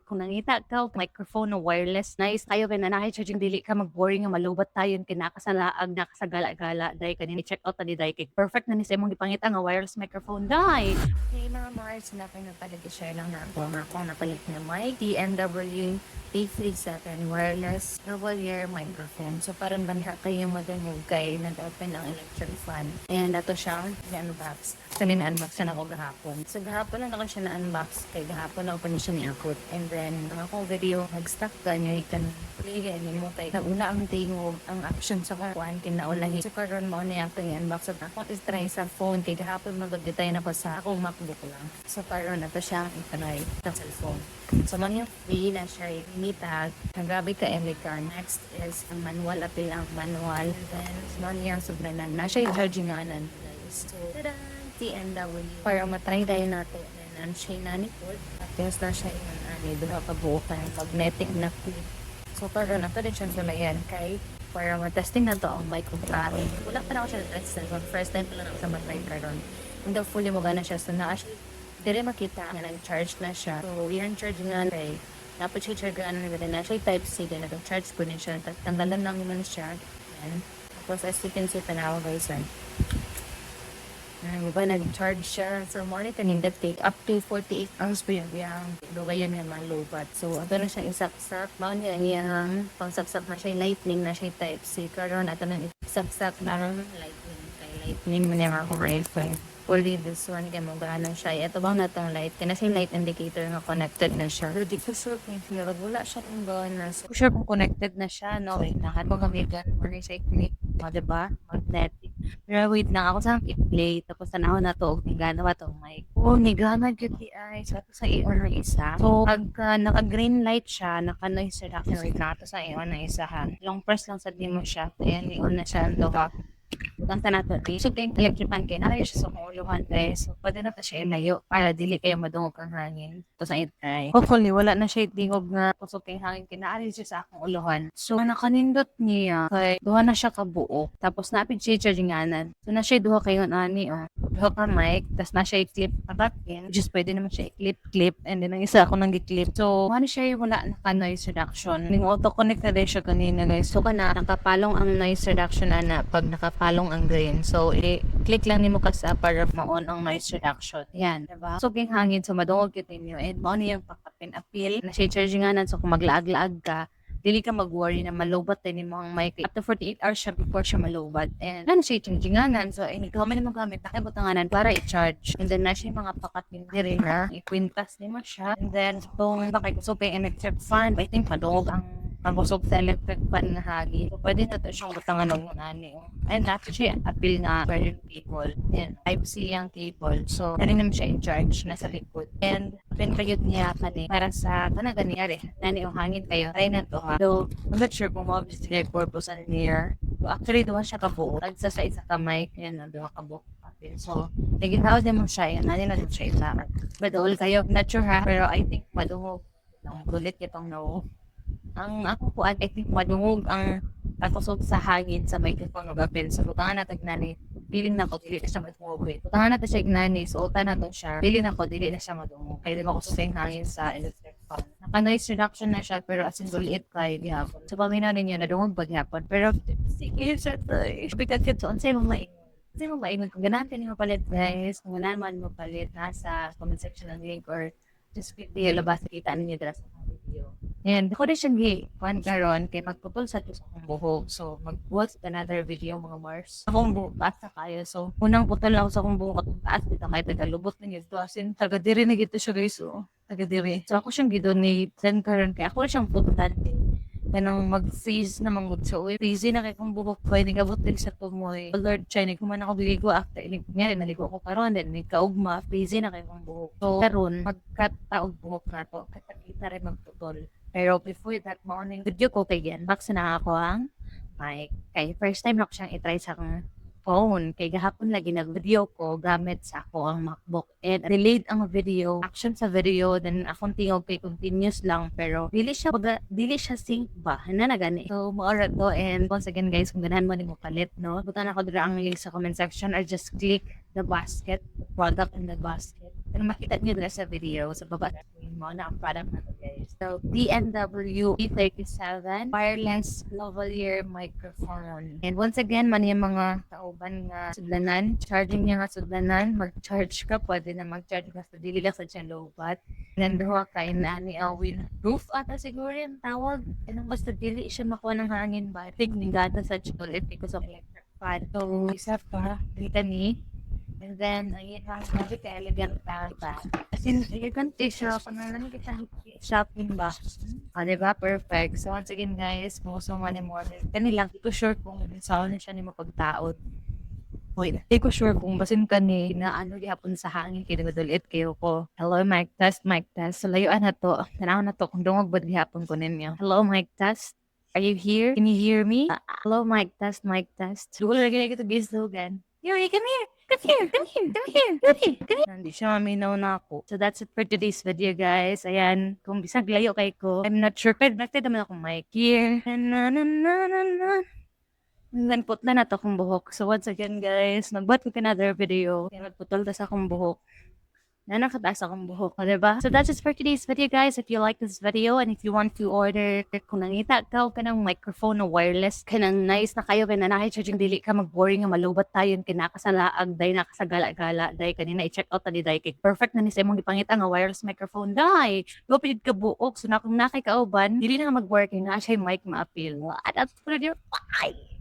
Kung nangita ka og microphone na wireless, nice kayo kay na nahi-charging dili ka mag-boring nga malowbat tayo kinakasalaag nakasagala-gala dai kanini check out ni dai kay perfect na ni sa imong gipangita nga wireless microphone dai. Hey mga Mars, napalit i-share lang na ako napalit na mic DNW T37 wireless double ear microphone. So parang banha kayo madungog kay nag-open ang electric fan. And ato siya, i-unbox. So na-unbox na ako gahapon. So gahapon lang ako siya na-unbox kay gahapon na open siya ni-akot. And then ang akong video, nag-stock ka niya ikan play ganyan mo kay nauna ang tingog ang option sa kuwan kinaulahi. So karon mo na yung i-unbox at ako is try sa phone kay gahapon mag-detay na ko sa akong MacBook lang. So karon na to siya i-try sa cellphone. So man yung free na siya tag grabe ka Emika. Next is ang manual apil ang manual. Then man yung sobranan na siya yung charging anan guys. So tada TNW para matry tayo natin. Then ang siya na ni Ford. Tapos na siya yung doon ka buukan magnetic na clip. So para na to din siya sa yan kay para matesting na to ang bike ko klaro. Wala pa na ako siya na-test. First time pa lang ako sa matry karon. Hindi fully mo gana siya. So na dire makita nga nag-charge na siya. So yan charge nga kay dapat siya charge nga na siya type C din nag-charge po din siya. Tanggalan lang naman siya. Yan. Tapos as you can see tanawa guys. Nag-charge siya. So morning kanin that take up to 48 hours pa yun. Yung lugayan nga mga lobat. So ato na siya isaksak. Mao niya yung pangsaksak na siya lightning na siya type C. Karon ato na isaksak na lightning. Kay lightning mo niya mga rifle. Fully this one kay mo gaano siya. Ito bang natong light? Kaya na light indicator nga connected na siya. Pero di ko sure kung wala siya kung gana. So, Sure kung connected na siya, no? Wait, nahan ko kami gan for recycling. O, diba? Magnetic. Pero wait na ako sa i-play. Tapos tanawin na to. Nigana ba to? Mic. Oh, nigana good di ay. Sa sa i-on na isa. So, pag naka-green light siya, naka-noise reduction rate na to sa i-on na isa ha. Long press lang sa di mo siya. Ayan, i-on na siya. Loka. Ganta na to. So, yung electric fan kayo, nalayo siya sa kuluhan guys. So, pwede na to siya ilayo para dili kayo madungog ang hangin. To sa itry. Hopefully, wala na siya itingog na kusok yung hangin. Kinaari siya sa akong uluhan. So, nakanindot niya. Kay, duha na siya kabuo. Tapos, napid siya charging anan. So, na siya duha kayo ani, oh. Duha ka mic. Tapos, na siya i-clip patakin. Just pwede naman siya i-clip. And then, ang isa ako nang i-clip. So, ano siya yung wala naka-noise reduction. Ning auto-connect na din siya kanina guys. So, kana, nakapalong ang noise reduction na pag nakapalong ang green. So, i-click lang nimo kasi para ma-on ang noise reduction. Yan, diba? So, ging hangin. So, madungog yun ninyo. And mo yung pakapin appeal. Na siya charging anan. So, kung maglaag-laag ka, dili ka mag-worry na malobat din mo ang mic. Up to 48 hours siya before siya malobat. And ano siya charging anan. So, gamit mo gamit. Nakibutanganan para i-charge. And then, na siya mga pakatin diri na. I-quintas din mo siya. And then, kung pakikusupin electric fan, I think madungog ang kusog sa electric fan na hagi. So, pwede na ito siyang butangan ng nani. And nato siya appeal na per cable. And Type-C ang cable. So, nari naman siya in-charge na sa likod. And, pinagayot niya kani para sa tanaga niyari. Nani yung hangin kayo. Try na to ha. So, I'm not sure kung mabis sila yung purpose ano niya. So, actually, doon siya kabuo. Tagsa sa isa kamay. Yan na, doon kabuo. So, naging din mo siya. Yan, nani na din siya isa. But all kayo, not sure ha. Pero I think madungog. Gulit itong no. Ang ako po, I think madungog ang kakusog sa hangin sa microphone o gapil. So, butangan natin nani, piling na ko, dili na siya madungog. Butangan natin siya nani, so utan natin siya, piling na ko, dili na siya madungog. Kaya di makusog yung hangin sa electric fan. Naka-noise reduction na siya, pero as in buliit kay gihapon. So, pamina rin yun, nadungog ba gihapon. Pero, sige, siya to. Bigat yun, so, unsay mo maingon. Kasi mo maingon, kung ganahan ka mo palit, guys, kung ganahan man mo palit, nasa comment section ng link or just click the labas, kita ninyo dala sa video. And ako din siya gi-fan karon kay magputol sa akong buhok. So, mag-watch another video mga Mars. Akong buhok, basta kayo. So, unang putol ako sa akong buhok at taas dito kay tagalubot na yun. So, as in, taga-diri na gito siya guys. So, taga-diri. So, ako siyang gidonate. Then karon kay ako siyang pututan din. Kanang mag-freeze na mangod. So, freeze na kay kong buhok ko. Nagabot din sa tumoy. Lord, siya, kuman ako biligo after. Ngayon, naligo ko karon. Then, nagkaugma. Freeze na kay kong buhok. So, karon mag-cut taog buhok na to. Kita rin magputol. Pero before that morning, video ko kay Gen. Box na ako ang mic. Kay first time na ko siyang itry sa akong phone. Kay gahapon lagi nag-video ko gamit sa ako ang MacBook. And delayed ang video, action sa video, then akong tingog kay continuous lang. Pero dili siya sync ba? Na gani. So, maura to. And once again guys, kung ganahan mo ni mo palit, no? Butan ako dira ang link sa comment section or just click the basket, the product in the basket. Kung makita niyo na sa video, sa baba mo na ang product na to, guys. So, DNW E37 wireless lavalier microphone. And once again, man yung mga kauban nga sudlanan, charging niya nga sudlanan, mag-charge ka, pwede na mag-charge ka sa dili lang sa dyan lobat. Nanduha kayo na ni Alwin. Roof ata siguro yung tawag. Anong basta dili siya makuha ng hangin ba? Tigning sa ulit because of electric fan. So, isa pa, dito ni. And then, ayun lang, sabi ka, elegant pa. As in, elegant siya. Kung lang kita shopping ba? Diba? Perfect. So, once again, guys, gusto mo ni Morgan. Kanilang, di ko sure kung saan na siya ni mapagtaot. Wait, di ko sure kung basin ka ni na ano gihapon sa hangin kinagudulit kayo ko. Hello, mic test, mic test. So, layuan na to. Tanaw na to kung dungog ba gihapon ko ninyo. Hello, mic test. Are you here? Can you hear me? Hello, mic test, mic test. Dulo lagi na kita gislogan. Yuri, come here. Come here, come here, come here, come here, come here. Hindi siya maminaw na ako. So that's it for today's video, guys. Ayan, kung bisag layo kay ko, I'm not sure. Pero nakita naman akong mic here. Na, na, na, na, na. And then putla na to akong buhok. So once again, guys, magbuhat ko another video. Kaya magputol ta sa akong buhok. Na nakataas akong buhok, diba? So that's it for today's video, guys. If you like this video and if you want to order, kung nangita ka o ka ng microphone na wireless, ka ng nice na kayo, kaya na nakicharging dili ka mag-boring nga malubat tayo, kinakasalaag, day nakasagala-gala, day kanina i-check out tali day kay perfect na ni sa imong gipangita nga wireless microphone, day. Gopid ka buok, so na kung nakay kauban, dili na mag-work, na siya mic ma-appeal. At that's for your bye!